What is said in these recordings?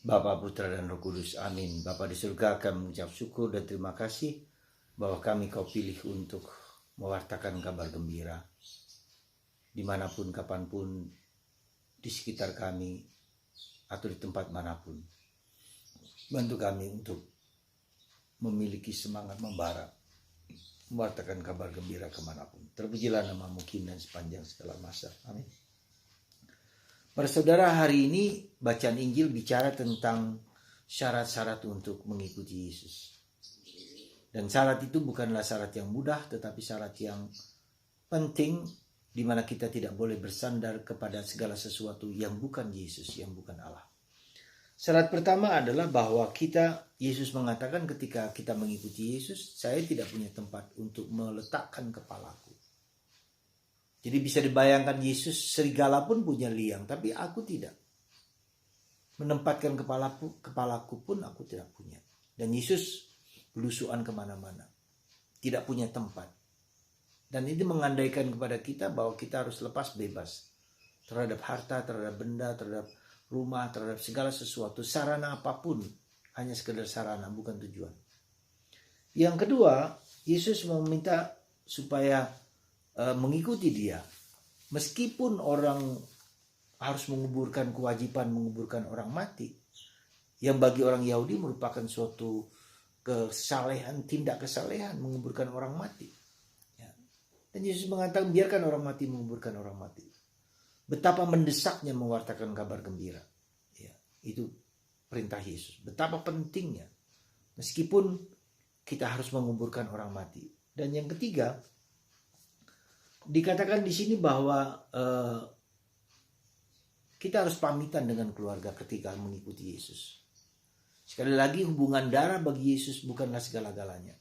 Bapa, Putra, dan Roh Kudus. Amin. Bapa di surga, kami mengucap syukur dan terima kasih bahwa kami kau pilih untuk mewartakan kabar gembira. Dimanapun, kapanpun, di sekitar kami, atau di tempat manapun. Bantu kami untuk memiliki semangat membara, mewartakan kabar gembira kemanapun. Terpujilah namamu kini dan sepanjang segala masa. Amin. Para saudara, hari ini bacaan Injil bicara tentang syarat-syarat untuk mengikuti Yesus. Dan syarat itu bukanlah syarat yang mudah, tetapi syarat yang penting, di mana kita tidak boleh bersandar kepada segala sesuatu yang bukan Yesus, yang bukan Allah. Syarat pertama adalah bahwa Yesus mengatakan ketika kita mengikuti Yesus, saya tidak punya tempat untuk meletakkan kepalaku. Jadi bisa dibayangkan Yesus, serigala pun punya liang, tapi aku tidak. Menempatkan kepalaku pun aku tidak punya. Dan Yesus belusuan kemana-mana, tidak punya tempat. Dan ini mengandaikan kepada kita bahwa kita harus lepas bebas terhadap harta, terhadap benda, terhadap rumah, terhadap segala sesuatu, sarana apapun, hanya sekedar sarana, bukan tujuan. Yang kedua, Yesus meminta supaya mengikuti dia, meskipun orang harus menguburkan, kewajiban menguburkan orang mati, yang bagi orang Yahudi merupakan suatu kesalehan, tindak kesalehan menguburkan orang mati. Dan Yesus mengatakan biarkan orang mati menguburkan orang mati. Betapa mendesaknya mewartakan kabar gembira. Ya, itu perintah Yesus. Betapa pentingnya, meskipun kita harus menguburkan orang mati. Dan yang ketiga, dikatakan di sini bahwa kita harus pamitan dengan keluarga ketika mengikuti Yesus. Sekali lagi, hubungan darah bagi Yesus bukanlah segala-galanya.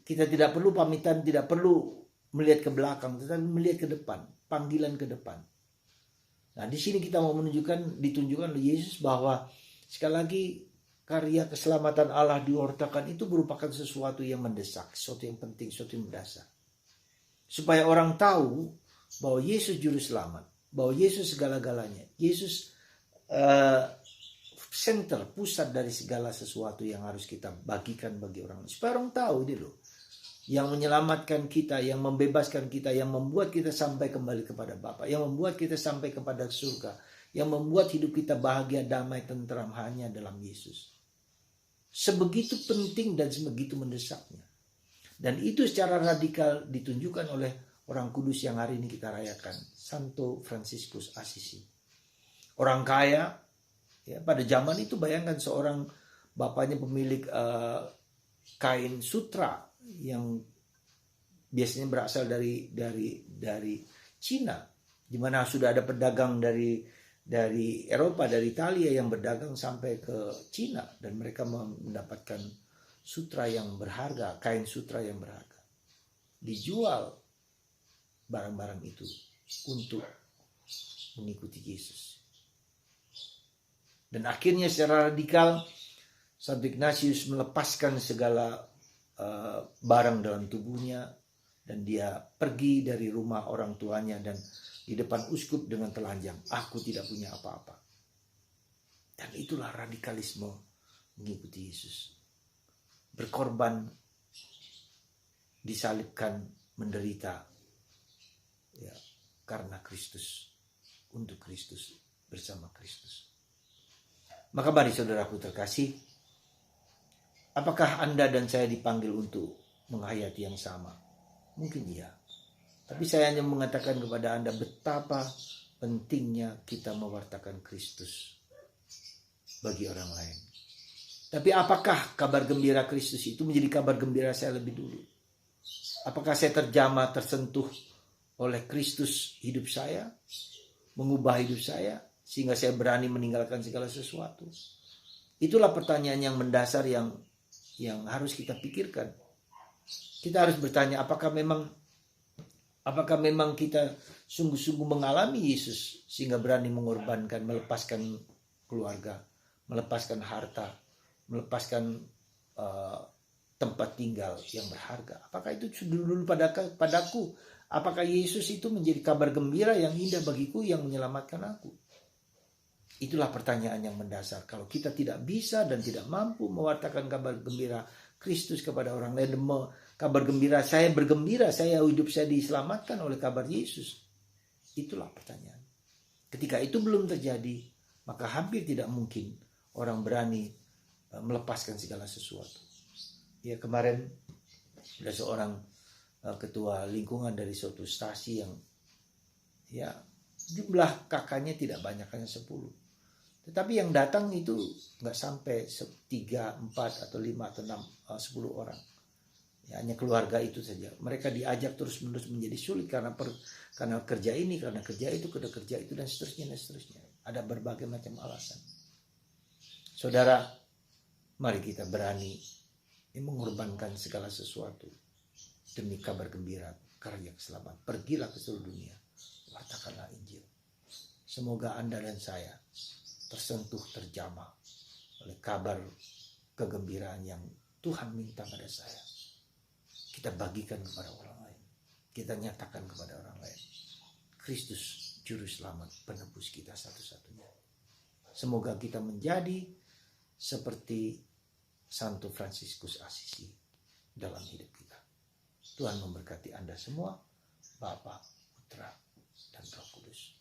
Kita tidak perlu pamitan, tidak perlu melihat ke belakang, tetapi melihat ke depan, panggilan ke depan. Nah, di sini kita mau ditunjukkan oleh Yesus bahwa sekali lagi karya keselamatan Allah diwartakan itu merupakan sesuatu yang mendesak, sesuatu yang penting, sesuatu yang mendasar. Supaya orang tahu bahwa Yesus juru selamat, bahwa Yesus segala-galanya, Yesus center, pusat dari segala sesuatu yang harus kita bagikan bagi orang. Supaya orang tahu ini loh, yang menyelamatkan kita, yang membebaskan kita, yang membuat kita sampai kembali kepada Bapa, yang membuat kita sampai kepada surga, yang membuat hidup kita bahagia, damai, tentram hanya dalam Yesus. Sebegitu penting dan sebegitu mendesaknya. Dan itu secara radikal ditunjukkan oleh orang kudus yang hari ini kita rayakan, Santo Fransiskus Assisi. Orang kaya, ya, pada zaman itu bayangkan seorang bapaknya pemilik kain sutra yang biasanya berasal dari Cina, di mana sudah ada pedagang dari Eropa, dari Italia yang berdagang sampai ke Cina, dan mereka mendapatkan sutra yang berharga, kain sutra yang berharga. Dijual barang-barang itu untuk mengikuti Yesus. Dan akhirnya secara radikal Santo Ignatius melepaskan segala barang dalam tubuhnya, dan dia pergi dari rumah orang tuanya dan di depan uskup dengan telanjang, aku tidak punya apa-apa. Dan itulah radikalisme mengikuti Yesus. Berkorban, disalibkan, menderita, ya, karena Kristus, untuk Kristus, bersama Kristus. Maka mari saudaraku terkasih, apakah Anda dan saya dipanggil untuk menghayati yang sama? Mungkin iya. Tapi saya hanya mengatakan kepada Anda betapa pentingnya kita mewartakan Kristus bagi orang lain. Tapi apakah kabar gembira Kristus itu menjadi kabar gembira saya lebih dulu? Apakah saya terjamah, tersentuh oleh Kristus hidup saya, mengubah hidup saya, sehingga saya berani meninggalkan segala sesuatu? Itulah pertanyaan yang mendasar yang harus kita pikirkan. Kita harus bertanya, apakah memang kita sungguh-sungguh mengalami Yesus sehingga berani mengorbankan, melepaskan keluarga, melepaskan harta, melepaskan tempat tinggal yang berharga. Apakah itu dulu padaku? Apakah Yesus itu menjadi kabar gembira yang indah bagiku, yang menyelamatkan aku? Itulah pertanyaan yang mendasar. Kalau kita tidak bisa dan tidak mampu mewartakan kabar gembira Kristus kepada orang lain, kabar gembira saya bergembira, hidup saya diselamatkan oleh kabar Yesus. Itulah pertanyaan. Ketika itu belum terjadi, maka hampir tidak mungkin orang berani melepaskan segala sesuatu. Ya, kemarin ada seorang ketua lingkungan dari suatu stasi yang ya jumlah kakaknya tidak banyak, hanya 10. Tetapi yang datang itu nggak sampai 3, 4, atau 5, atau 6, 10 orang. Ya, hanya keluarga itu saja. Mereka diajak terus-menerus menjadi sulit karena kerja ini, karena kerja itu, karena kerja itu, dan seterusnya, dan seterusnya. Ada berbagai macam alasan. Saudara, mari kita berani mengorbankan segala sesuatu demi kabar gembira karya keselamatan. Pergilah ke seluruh dunia, wartakanlah Injil. Semoga Anda dan saya tersentuh, terjamah oleh kabar kegembiraan yang Tuhan minta pada saya. Kita bagikan kepada orang lain. Kita nyatakan kepada orang lain. Kristus Juru Selamat, penebus kita satu-satunya. Semoga kita menjadi seperti Santo Fransiskus Assisi dalam hidup kita. Tuhan memberkati Anda semua, Bapa, Putra, dan Roh Kudus.